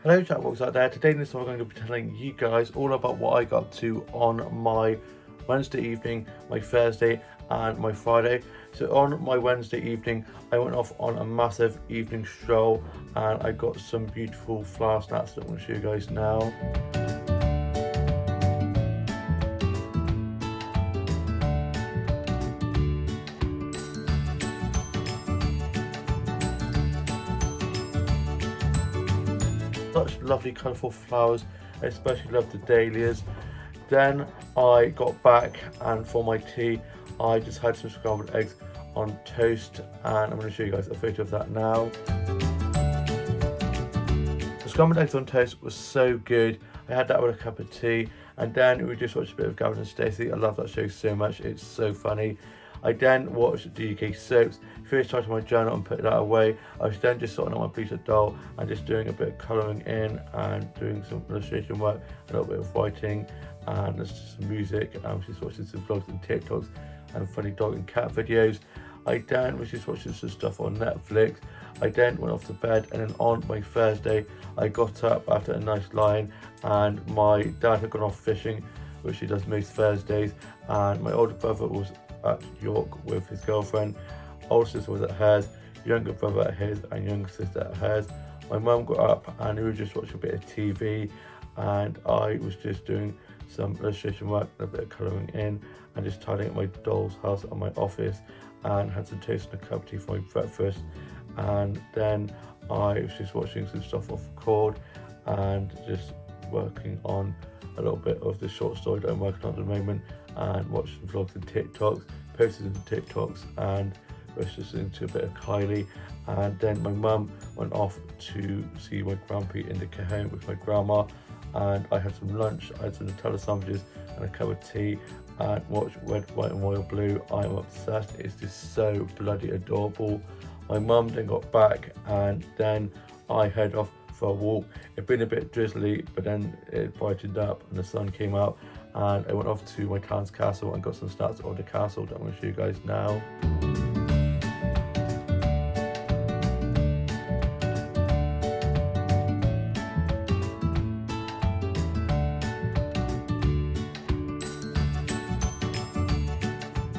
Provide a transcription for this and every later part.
Hello chatbox out there. Today in this one I'm going to be telling you guys all about what I got up to on my Wednesday evening, my Thursday and my Friday. So on my Wednesday evening I went off on a massive evening stroll and I got some beautiful flower snaps that I'm going to show you guys now. Such lovely colourful flowers. I especially love the dahlias. Then I got back and for my tea I just had some scrambled eggs on toast and I'm going to show you guys a photo of that now. The scrambled eggs on toast was so good. I had that with a cup of tea and then we just watched a bit of Gavin and Stacey. I love that show so much, it's so funny. I then watched the UK soaps, finished writing my journal and put that away. I was then just sorting out my Peter doll and just doing a bit of colouring in and doing some illustration work, a little bit of writing and there's just some music. I was just watching some vlogs and TikToks and funny dog and cat videos. I then was just watching some stuff on Netflix. I then went off to bed and then on my Thursday I got up after a nice lie-in and my dad had gone off fishing, which he does most Thursdays, and my older brother was at York with his girlfriend, older sister was at hers, younger brother at his and younger sister at hers. My mum got up and we were just watching a bit of TV and I was just doing some illustration work and a bit of colouring in and just tidying up my doll's house and my office and had some toast and a cup of tea for my breakfast. And then I was just watching some stuff off record and just working on a little bit of the short story that I'm working on at the moment and watching vlogs and TikToks, posted some TikToks and was just into a bit of Kylie. And then my mum went off to see my grandpa in the Cajon with my grandma and I had some lunch. I had some Nutella sandwiches and a cup of tea and watched Red, White and Royal Blue. I'm obsessed, it's just so bloody adorable. My mum then got back and then I head off for a walk. It'd been a bit drizzly but then it brightened up and the sun came out and I went off to my town's castle and got some snaps of the castle that I'm going to show you guys now.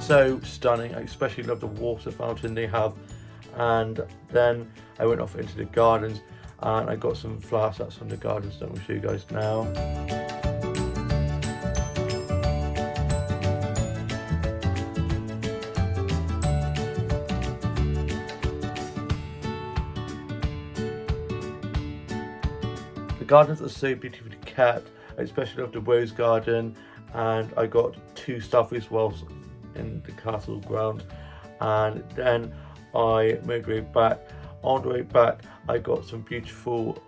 So stunning. I especially love the water fountain they have. And then I went off into the gardens and I got some flower sets from the gardens that I'm going to show you guys now. The gardens are so beautifully kept. I especially love the rose garden and I got 2 starfish whilst in the castle ground. And then I made my way back. On the way back I got some beautiful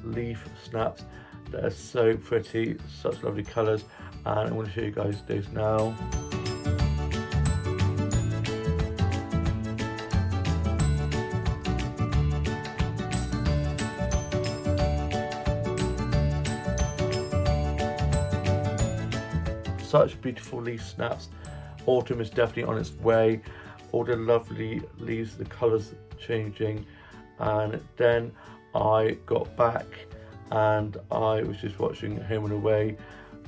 leaf snaps that are so pretty, such lovely colours, and I'm going to show you guys those now. Such beautiful leaf snaps. Autumn is definitely on its way. All the lovely leaves, the colours changing. And then I got back and I was just watching Home and Away,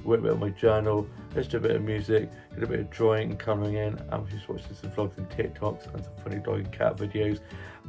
wrote a bit of my journal, listened to a bit of music, did a bit of drawing and colouring in, and was just watching some vlogs and TikToks and some funny dog and cat videos.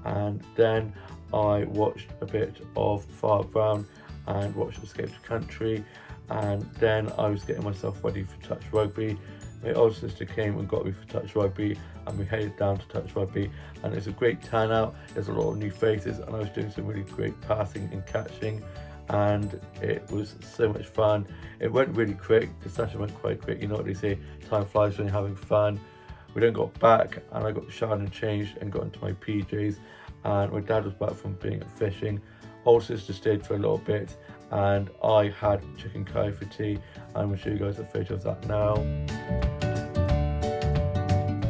And then I watched a bit of Father Brown and watched Escape to Country, and then I was getting myself ready for touch rugby. My older sister came and got me for touch rugby and we headed down to touch rugby and it's a great turnout. There's a lot of new faces and I was doing some really great passing and catching and it was so much fun. It went really quick, the session went quite quick. You know what they say, time flies when you're having fun. We then got back and I got showered and changed and got into my PJs and my dad was back from being at fishing. Older sister stayed for a little bit and I had chicken curry for tea. I'm going to show you guys a photo of that now.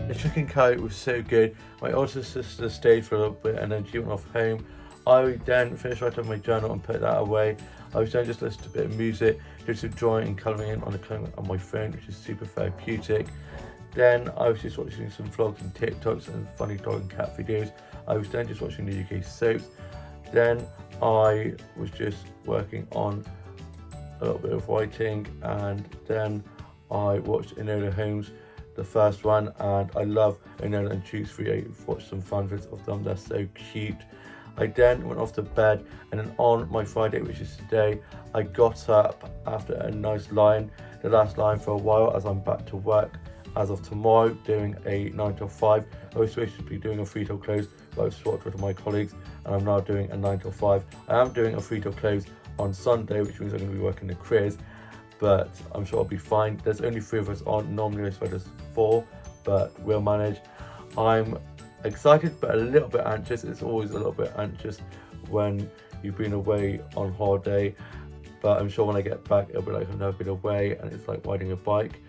The chicken curry was so good. My older sister stayed for a little bit and then she went off home. I then finished writing my journal and put that away. I was then just listening to a bit of music, did some drawing and colouring in on my phone, which is super therapeutic. Then I was just watching some vlogs and TikToks and funny dog and cat videos. I was then just watching the UK soaps. Then I was just working on a little bit of writing, and then I watched Enola Holmes, the first one, and I love Enola and Tewksbury. I've watched some fan vids of them, they're so cute. I then went off to bed, and then on my Friday, which is today, I got up after a nice line, the last line for a while, as I'm back to work as of tomorrow, doing a 9 till 5. I was supposed to be doing a 3 till close, but I've swapped with my colleagues, and I'm now doing a 9 till 5. I am doing a 3 till close on Sunday, which means I'm going to be working the quiz, but I'm sure I'll be fine. There's only 3 of us on. Normally I swear there's 4, but we'll manage. I'm excited but a little bit anxious. It's always a little bit anxious when you've been away on holiday, but I'm sure when I get back it'll be like I've never been away, and it's like riding a bike.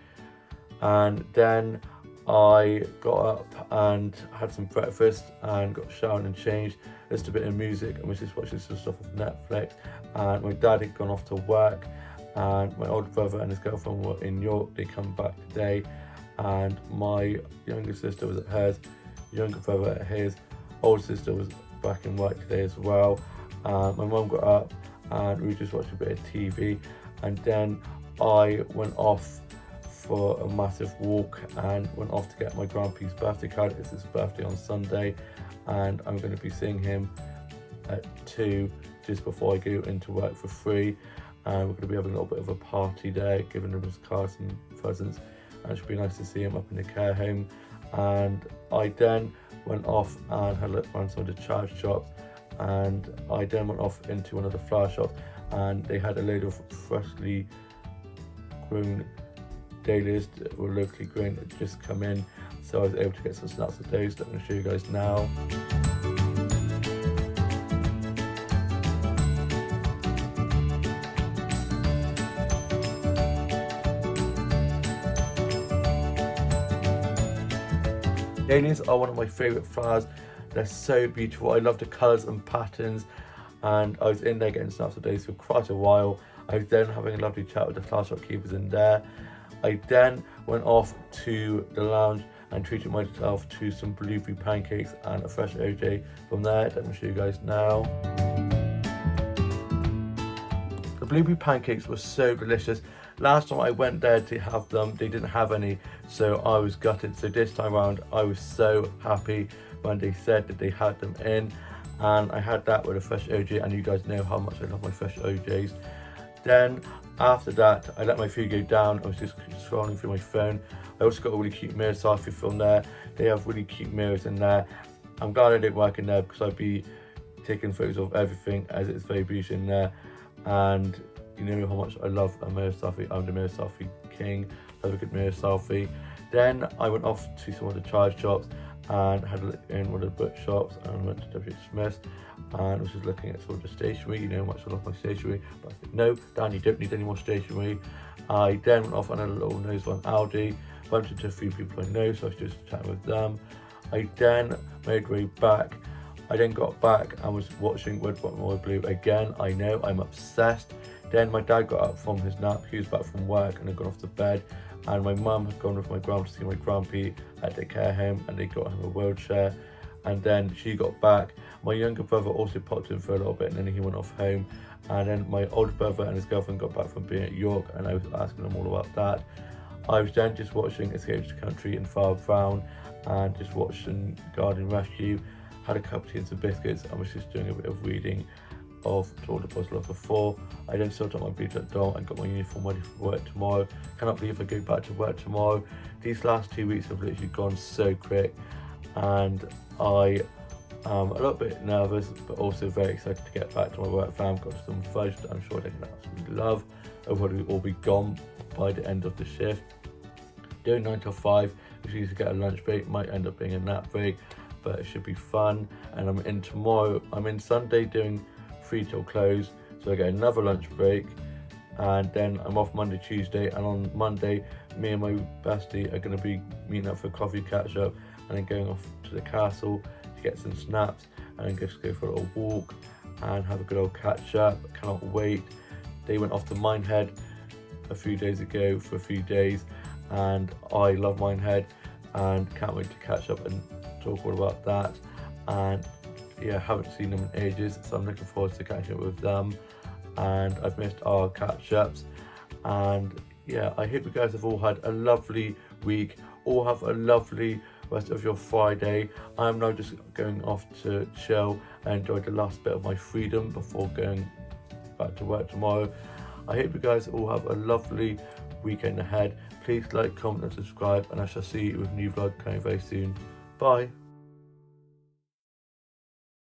And then I got up and had some breakfast and got showered and changed, listened to a bit of music, and was just watching some stuff on Netflix. And my dad had gone off to work, and my older brother and his girlfriend were in York. They come back today, and my younger sister was at hers, younger brother at his, older sister was back in work today as well. My mum got up and we just watched a bit of TV, and then I went off for a massive walk and went off to get my grandpa's birthday card. It's his birthday on Sunday, and I'm going to be seeing him at 2 just before I go into work for 3, and we're going to be having a little bit of a party there, giving him his cards and presents, and it should be nice to see him up in the care home. And I then went off and had a look around some of the charge shops, and I then went off into one of the flower shops, and they had a load of freshly grown dahlias that were locally grown that just come in, so I was able to get some snaps of those that I'm going to show you guys now. Dahlias are one of my favourite flowers. They're so beautiful. I love the colours and patterns, and I was in there getting snaps of those for quite a while. I was then having a lovely chat with the flower shopkeepers in there. I then went off to the lounge and treated myself to some blueberry pancakes and a fresh OJ from there. Let me show you guys now. The blueberry pancakes were so delicious. Last time I went there to have them, they didn't have any, so I was gutted. So this time around, I was so happy when they said that they had them in, and I had that with a fresh OJ, and you guys know how much I love my fresh OJs. Then after that, I let my food go down. I was just scrolling through my phone. I also got a really cute mirror selfie from there. They have really cute mirrors in there. I'm glad I didn't work in there, because I'd be taking photos of everything, as it's very beautiful in there. And you know how much I love a mirror selfie. I'm the mirror selfie king. I love a good mirror selfie. Then I went off to some of the charge shops and had a look in one of the book shops, and went to W.H. Smith's and was just looking at some of the stationery. You know how much I love my stationery, but I think, no, Dan, you don't need any more stationery. I then went off on a little nose on Aldi, bumped into a few people I know, so I was just chatting with them. I then made way back. I then got back and was watching Red, White, Royal Blue again. I know, I'm obsessed. Then my dad got up from his nap. He was back from work and had gone off to bed, and my mum had gone with my grandma to see my grandpa at the care home, and they got him a wheelchair. And then she got back. My younger brother also popped in for a little bit, and then he went off home. And then my older brother and his girlfriend got back from being at York, and I was asking them all about that. I was then just watching Escape to the Country and Father Brown, and just watching Guardian Rescue. Had a cup of tea and some biscuits, and was just doing a bit of reading of Tour de Puzzle Lover 4. I then sorted out my Beat Up Doll and got my uniform ready for work tomorrow. Cannot believe I go back to work tomorrow. These last 2 weeks have literally gone so quick, and I am a little bit nervous, but also very excited to get back to my work fam. Got some fudge that I'm sure they can absolutely love. I'll probably all be gone by the end of the shift. Doing 9 till 5, which means to get a lunch break, might end up being a nap break, but it should be fun. And I'm in tomorrow. I'm in Sunday doing 3 till close, so I get another lunch break, and then I'm off Monday, Tuesday, and on Monday me and my bestie are going to be meeting up for a coffee catch up, and then going off to the castle to get some snaps, and then just go for a little walk and have a good old catch up. Cannot wait. They went off to Minehead a few days ago for a few days, and I love Minehead and can't wait to catch up and talk all about that. And yeah, haven't seen them in ages, so I'm looking forward to catching up with them. And I've missed our catch-ups. And yeah, I hope you guys have all had a lovely week. All have a lovely rest of your Friday. I'm now just going off to chill and enjoy the last bit of my freedom before going back to work tomorrow. I hope you guys all have a lovely weekend ahead. Please like, comment and subscribe, and I shall see you with a new vlog coming very soon. Bye.